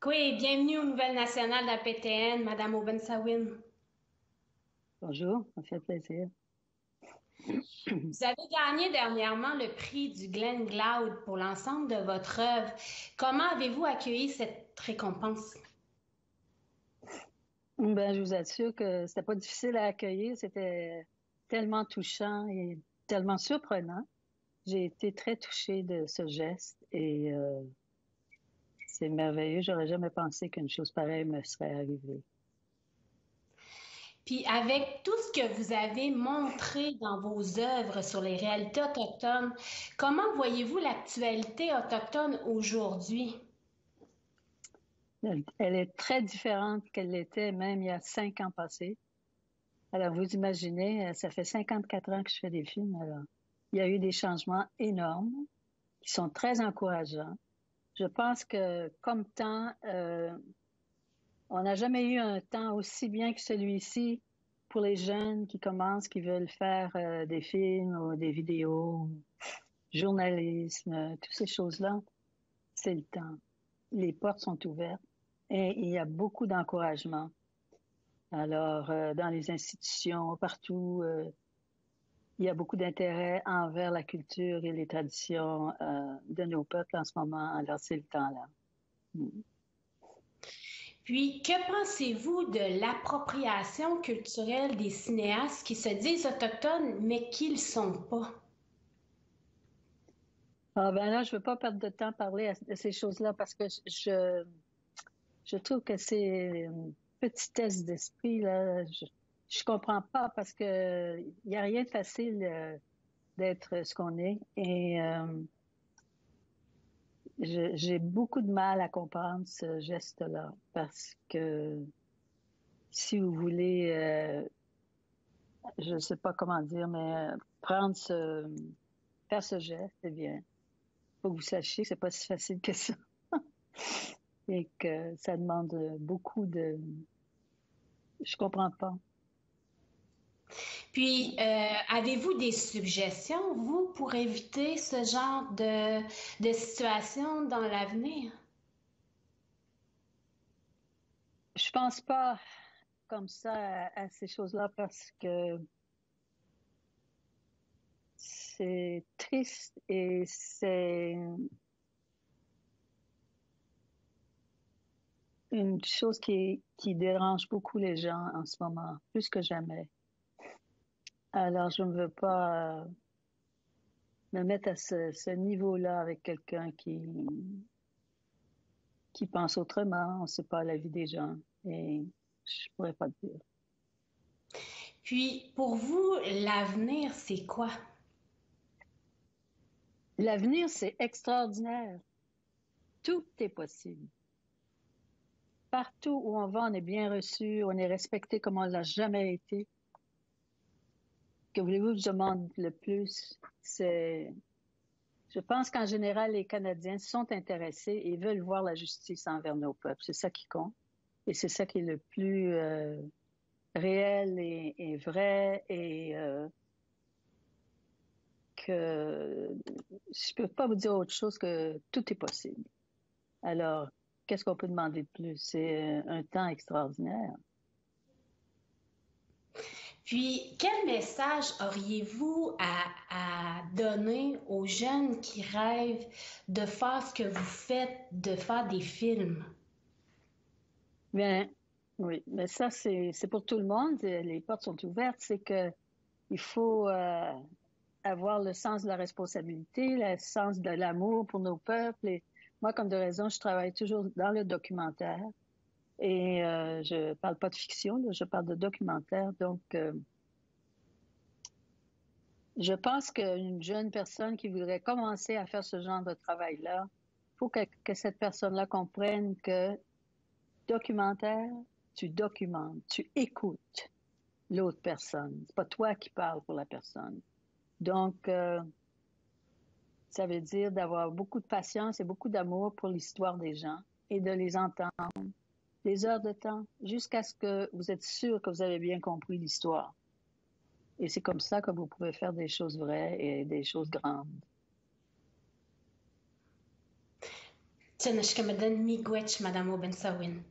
Oui, bienvenue aux Nouvelles Nationales de la PTN, Madame Aubensawin. Bonjour, ça fait plaisir. Vous avez gagné dernièrement le prix du Glenn Cloud pour l'ensemble de votre œuvre. Comment avez-vous accueilli cette récompense? Je vous assure que c'était pas difficile à accueillir, c'était tellement touchant et tellement surprenant. J'ai été très touchée de ce geste et c'est merveilleux. J'aurais jamais pensé qu'une chose pareille me serait arrivée. Puis avec tout ce que vous avez montré dans vos œuvres sur les réalités autochtones, comment voyez-vous l'actualité autochtone aujourd'hui? Elle est très différente qu'elle l'était même il y a 5 ans passés. Alors, vous imaginez, ça fait 54 ans que je fais des films. Alors, il y a eu des changements énormes qui sont très encourageants. Je pense que comme temps, on n'a jamais eu un temps aussi bien que celui-ci pour les jeunes qui commencent, qui veulent faire des films ou des vidéos, journalisme, toutes ces choses-là. C'est le temps. Les portes sont ouvertes et il y a beaucoup d'encouragement. Alors, dans les institutions, partout, il y a beaucoup d'intérêt envers la culture et les traditions de nos peuples en ce moment. Alors, c'est le temps là. Mm. Puis, que pensez-vous de l'appropriation culturelle des cinéastes qui se disent autochtones mais qui le sont pas? Ah ben là, je veux pas perdre de temps à parler de ces choses-là parce que je trouve que c'est une petitesse d'esprit là. Je comprends pas parce que il y a rien de facile d'être ce qu'on est et j'ai beaucoup de mal à comprendre ce geste-là parce que si vous voulez, je sais pas comment dire, mais prendre faire ce geste, eh bien, faut que vous sachiez que c'est pas si facile que ça et que ça demande beaucoup de, je comprends pas. Puis, avez-vous des suggestions, vous, pour éviter ce genre de situation dans l'avenir? Je pense pas comme ça à ces choses-là parce que c'est triste et c'est une chose qui dérange beaucoup les gens en ce moment, plus que jamais. Alors, je ne veux pas me mettre à ce niveau-là avec quelqu'un qui pense autrement. On ne sait pas la vie des gens et je pourrais pas te dire. Puis, pour vous, l'avenir, c'est quoi? L'avenir, c'est extraordinaire. Tout est possible. Partout où on va, on est bien reçu, on est respecté comme on l'a jamais été. Que voulez-vous que je demande le plus? Je pense qu'en général, les Canadiens sont intéressés et veulent voir la justice envers nos peuples. C'est ça qui compte. Et c'est ça qui est le plus réel et vrai et que je peux pas vous dire autre chose que tout est possible. Alors, qu'est-ce qu'on peut demander de plus? C'est un temps extraordinaire. Puis, quel message auriez-vous à donner aux jeunes qui rêvent de faire ce que vous faites, de faire des films? Bien, oui, mais ça, c'est pour tout le monde. Les portes sont ouvertes. C'est que il faut avoir le sens de la responsabilité, le sens de l'amour pour nos peuples. Et moi, comme de raison, je travaille toujours dans le documentaire. Et je parle pas de fiction, là, je parle de documentaire. Donc, je pense qu'une jeune personne qui voudrait commencer à faire ce genre de travail-là, faut que cette personne-là comprenne que documentaire, tu documentes, tu écoutes l'autre personne. C'est pas toi qui parles pour la personne. Donc, ça veut dire d'avoir beaucoup de patience et beaucoup d'amour pour l'histoire des gens et de les entendre des heures de temps jusqu'à ce que vous êtes sûr que vous avez bien compris l'histoire. Et c'est comme ça que vous pouvez faire des choses vraies et des choses grandes. Tjenashkamadan miigwech, Madame Obensawin.